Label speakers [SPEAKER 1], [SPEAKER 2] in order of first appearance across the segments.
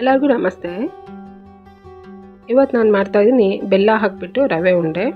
[SPEAKER 1] ಎಲ್ಲರಿಗೂ ನಮಸ್ತೆ. ಇವತ್ತು ನಾನು ಮಾಡ್ತಾ ಇದ್ದೀನಿ ಬೆಲ್ಲ ಹಾಕಿಬಿಟ್ಟು ರವೆ ಉಂಡೆ.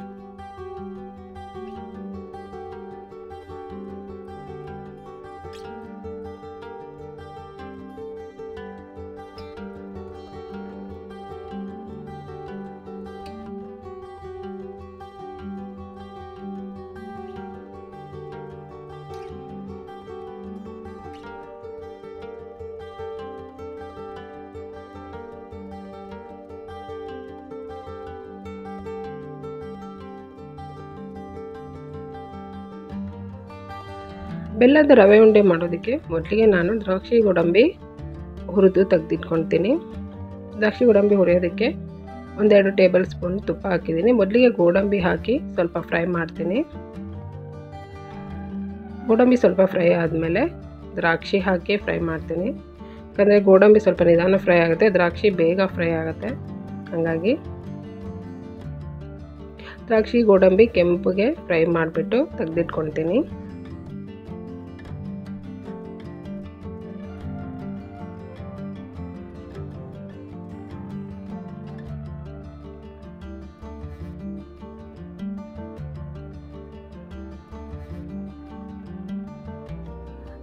[SPEAKER 1] ಬೆಲ್ಲದ ರವೆ ಉಂಡೆ ಮಾಡೋದಕ್ಕೆ ಮೊದಲಿಗೆ ನಾನು ದ್ರಾಕ್ಷಿ ಗೋಡಂಬಿ ಹುರಿದು ತೆಗೆದಿಟ್ಕೊಳ್ತೀನಿ. ದ್ರಾಕ್ಷಿ ಗೋಡಂಬಿ ಹುರಿಯೋದಕ್ಕೆ 1-2 ಟೇಬಲ್ ಸ್ಪೂನ್ ತುಪ್ಪ ಹಾಕಿದ್ದೀನಿ. ಮೊದಲಿಗೆ ಗೋಡಂಬಿ ಹಾಕಿ ಸ್ವಲ್ಪ ಫ್ರೈ ಮಾಡ್ತೀನಿ. ಗೋಡಂಬಿ ಸ್ವಲ್ಪ ಫ್ರೈ ಆದಮೇಲೆ ದ್ರಾಕ್ಷಿ ಹಾಕಿ ಫ್ರೈ ಮಾಡ್ತೀನಿ. ಯಾಕಂದರೆ ಗೋಡಂಬಿ ಸ್ವಲ್ಪ ನಿಧಾನ ಫ್ರೈ ಆಗುತ್ತೆ, ದ್ರಾಕ್ಷಿ ಬೇಗ ಫ್ರೈ ಆಗುತ್ತೆ. ಹಾಗಾಗಿ ದ್ರಾಕ್ಷಿ ಗೋಡಂಬಿ ಕೆಂಪುಗೆ ಫ್ರೈ ಮಾಡಿಬಿಟ್ಟು ತೆಗೆದಿಟ್ಕೊಳ್ತೀನಿ.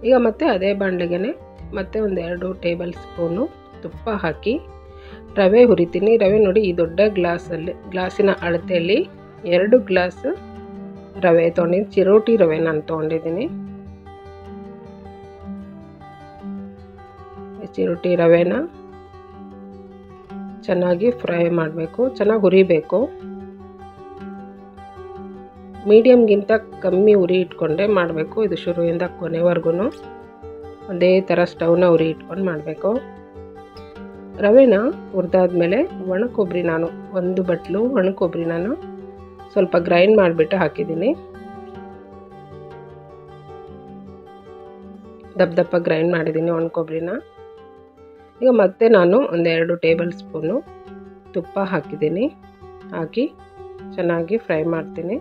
[SPEAKER 1] ಈಗ ಮತ್ತೆ ಅದೇ ಬಾಣಲೆಗೆ ಮತ್ತೆ 1-2 ಟೇಬಲ್ ಸ್ಪೂನು ತುಪ್ಪ ಹಾಕಿ ರವೆ ಹುರಿತೀನಿ. ರವೆ ನೋಡಿ, ಈ ದೊಡ್ಡ ಗ್ಲಾಸಿನ ಅಳತೆಯಲ್ಲಿ 2 ಗ್ಲಾಸ್ ರವೆ ತೊಗೊಂಡಿದ್ದೀನಿ. ಚಿರೋಟಿ ರವೆ ನಾನು ತೊಗೊಂಡಿದ್ದೀನಿ. ಚಿರೋಟಿ ರವೆನ ಚೆನ್ನಾಗಿ ಫ್ರೈ ಮಾಡಬೇಕು, ಚೆನ್ನಾಗಿ ಹುರಿಬೇಕು. ಮೀಡಿಯಮ್ಗಿಂತ ಕಮ್ಮಿ ಉರಿ ಇಟ್ಕೊಂಡೆ ಮಾಡಬೇಕು. ಇದು ಶುರುವಿಂದ ಕೊನೆವರೆಗೂ ಒಂದೇ ಥರ ಸ್ಟವ್ನ ಉರಿ ಇಟ್ಕೊಂಡು ಮಾಡಬೇಕು. ರವೆನ ಹುರಿದಾದ್ಮೇಲೆ ಒಣಕೊಬ್ಬರಿ, ನಾನು 1 ಬಟ್ಲು ಒಣಕೊಬ್ಬರಿ ನಾನು ಸ್ವಲ್ಪ ಗ್ರೈಂಡ್ ಮಾಡಿಬಿಟ್ಟು ಹಾಕಿದ್ದೀನಿ. ದಪ್ಪ ಗ್ರೈಂಡ್ ಮಾಡಿದ್ದೀನಿ ಒಣಕೊಬ್ಬರಿನ. ಈಗ ಮತ್ತೆ ನಾನು 1-2 ಟೇಬಲ್ ಸ್ಪೂನು ತುಪ್ಪ ಹಾಕಿದ್ದೀನಿ. ಹಾಕಿ ಚೆನ್ನಾಗಿ ಫ್ರೈ ಮಾಡ್ತೀನಿ.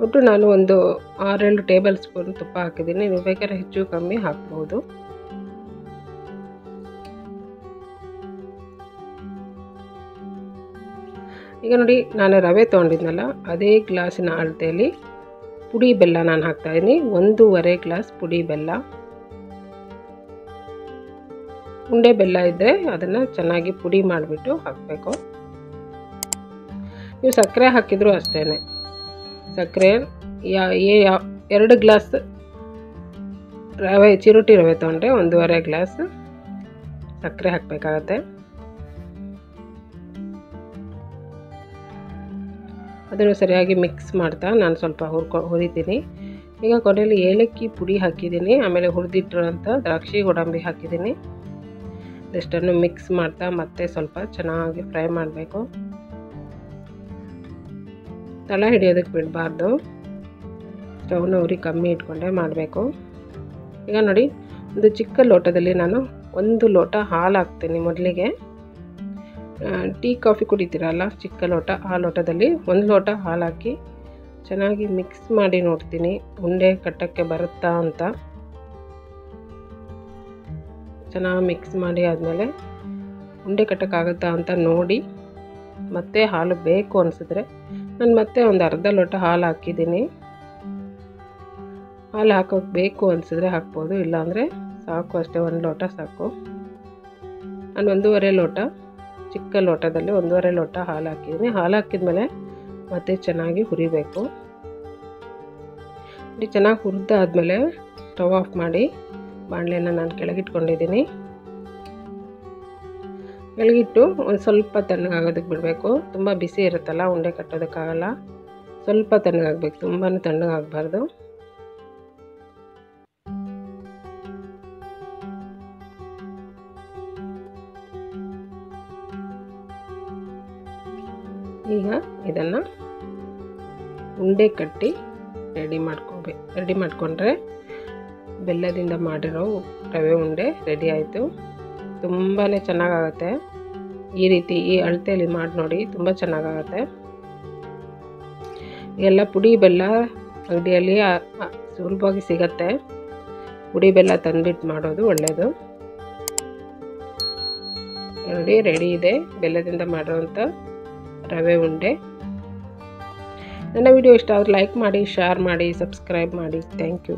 [SPEAKER 1] ಒಟ್ಟು ನಾನು 6-7 ಟೇಬಲ್ ಸ್ಪೂನ್ ತುಪ್ಪ ಹಾಕಿದ್ದೀನಿ. ನೀವು ಬೇಕಾದ್ರೆ ಹೆಚ್ಚು ಕಮ್ಮಿ ಹಾಕ್ಬೋದು. ಈಗ ನೋಡಿ, ನಾನು ರವೆ ತೊಗೊಂಡಿದ್ನಲ್ಲ, ಅದೇ ಗ್ಲಾಸಿನ ಅಳತೆಯಲ್ಲಿ ಪುಡಿ ಬೆಲ್ಲ ನಾನು ಹಾಕ್ತಾಯಿದ್ದೀನಿ. 1.5 ಗ್ಲಾಸ್ ಪುಡಿ ಬೆಲ್ಲ. ಉಂಡೆ ಬೆಲ್ಲ ಇದ್ದರೆ ಅದನ್ನು ಚೆನ್ನಾಗಿ ಪುಡಿ ಮಾಡಿಬಿಟ್ಟು ಹಾಕಬೇಕು. ನೀವು ಸಕ್ಕರೆ ಹಾಕಿದರೂ ಅಷ್ಟೇ. ಸಕ್ಕರೆ 2 ಗ್ಲಾಸ್ ರವೆ, ಚಿರೋಟಿ ರವೆ ತೊಗೊಂಡ್ರೆ 1.5 ಗ್ಲಾಸ್ ಸಕ್ಕರೆ ಹಾಕಬೇಕಾಗತ್ತೆ. ಅದನ್ನು ಸರಿಯಾಗಿ ಮಿಕ್ಸ್ ಮಾಡ್ತಾ ನಾನು ಸ್ವಲ್ಪ ಹುರಿತೀನಿ. ಈಗ ಕೊನೆಯಲ್ಲಿ ಏಲಕ್ಕಿ ಪುಡಿ ಹಾಕಿದ್ದೀನಿ. ಆಮೇಲೆ ಹುರಿದಿಟ್ಟಿರೋಂಥ ದ್ರಾಕ್ಷಿ ಗೋಡಂಬಿ ಹಾಕಿದ್ದೀನಿ. ಇಷ್ಟನ್ನು ಮಿಕ್ಸ್ ಮಾಡ್ತಾ ಮತ್ತೆ ಸ್ವಲ್ಪ ಚೆನ್ನಾಗಿ ಫ್ರೈ ಮಾಡಬೇಕು. ತಳ ಹಿಡಿಯೋದಕ್ಕೆ ಬಿಡಬಾರ್ದು. ಸ್ಟವ್ನ ಉರಿ ಕಮ್ಮಿ ಇಟ್ಕೊಂಡೇ ಮಾಡಬೇಕು. ಈಗ ನೋಡಿ, ಒಂದು ಚಿಕ್ಕ ಲೋಟದಲ್ಲಿ ನಾನು 1 ಲೋಟ ಹಾಲು ಹಾಕ್ತೀನಿ. ಮೊದಲಿಗೆ ಟೀ ಕಾಫಿ ಕುಡಿತೀರಲ್ಲ, ಚಿಕ್ಕ ಲೋಟ, ಆ ಲೋಟದಲ್ಲಿ 1 ಲೋಟ ಹಾಲು ಹಾಕಿ ಚೆನ್ನಾಗಿ ಮಿಕ್ಸ್ ಮಾಡಿ ನೋಡ್ತೀನಿ ಉಂಡೆ ಕಟ್ಟಕ್ಕೆ ಬರುತ್ತಾ ಅಂತ. ಚೆನ್ನಾಗಿ ಮಿಕ್ಸ್ ಮಾಡಿ ಆದಮೇಲೆ ಉಂಡೆ ಕಟ್ಟಕ್ಕಾಗುತ್ತಾ ಅಂತ ನೋಡಿ, ಮತ್ತೆ ಹಾಲು ಬೇಕು ಅನಿಸಿದ್ರೆ ನಾನು ಮತ್ತೆ 1/2 ಲೋಟ ಹಾಲು ಹಾಕಿದ್ದೀನಿ. ಹಾಲು ಹಾಕೋಕ್ಕೆ ಬೇಕು ಅನಿಸಿದ್ರೆ ಹಾಕ್ಬೋದು, ಇಲ್ಲಾಂದರೆ ಸಾಕು ಅಷ್ಟೇ, 1 ಲೋಟ ಸಾಕು. ನಾನು 1.5 ಲೋಟ, ಚಿಕ್ಕ ಲೋಟದಲ್ಲಿ 1.5 ಲೋಟ ಹಾಲು ಹಾಕಿದ್ದೀನಿ. ಹಾಲು ಹಾಕಿದ್ಮೇಲೆ ಮತ್ತೆ ಚೆನ್ನಾಗಿ ಹುರಿಬೇಕು. ಚೆನ್ನಾಗಿ ಹುರಿದಾದ್ಮೇಲೆ ಸ್ಟವ್ ಆಫ್ ಮಾಡಿ ಬಾಣಲೆನ ನಾನು ಕೆಳಗಿಟ್ಕೊಂಡಿದ್ದೀನಿ. ಕೆಳಗಿಟ್ಟು ಒಂದು ಸ್ವಲ್ಪ ತಣ್ಣಗಾಗೋದಕ್ಕೆ ಬಿಡಬೇಕು. ತುಂಬ ಬಿಸಿ ಇರುತ್ತಲ್ಲ, ಉಂಡೆ ಕಟ್ಟೋದಕ್ಕಾಗಲ್ಲ. ಸ್ವಲ್ಪ ತಣ್ಣಗಾಗಬೇಕು, ತುಂಬಾ ತಣ್ಣಗಾಗಬಾರ್ದು. ಈಗ ಇದನ್ನು ಉಂಡೆ ಕಟ್ಟಿ ರೆಡಿ ಮಾಡ್ಕೊಂಡ್ರೆ ಬೆಲ್ಲದಿಂದ ಮಾಡಿರೋ ರವೆ ಉಂಡೆ ರೆಡಿ ಆಯಿತು. ತುಂಬಾ ಚೆನ್ನಾಗಾಗುತ್ತೆ. ಈ ರೀತಿ ಈ ಅಳತೆಯಲ್ಲಿ ಮಾಡಿ ನೋಡಿ, ತುಂಬ ಚೆನ್ನಾಗಾಗುತ್ತೆ. ಎಲ್ಲ ಪುಡಿ ಬೆಲ್ಲ ಅಂಗಡಿಯಲ್ಲಿ ಸುಲಭವಾಗಿ ಸಿಗತ್ತೆ. ಪುಡಿ ಬೆಲ್ಲ ತಂದುಬಿಟ್ಟು ಮಾಡೋದು ಒಳ್ಳೆಯದು. ನೋಡಿ ರೆಡಿ ಇದೆ ಬೆಲ್ಲದಿಂದ ಮಾಡಿರೋಂಥ ರವೆ ಉಂಡೆ. ನನ್ನ ವಿಡಿಯೋ ಇಷ್ಟ ಆದರೆ ಲೈಕ್ ಮಾಡಿ, ಶೇರ್ ಮಾಡಿ, ಸಬ್ಸ್ಕ್ರೈಬ್ ಮಾಡಿ. Thank you.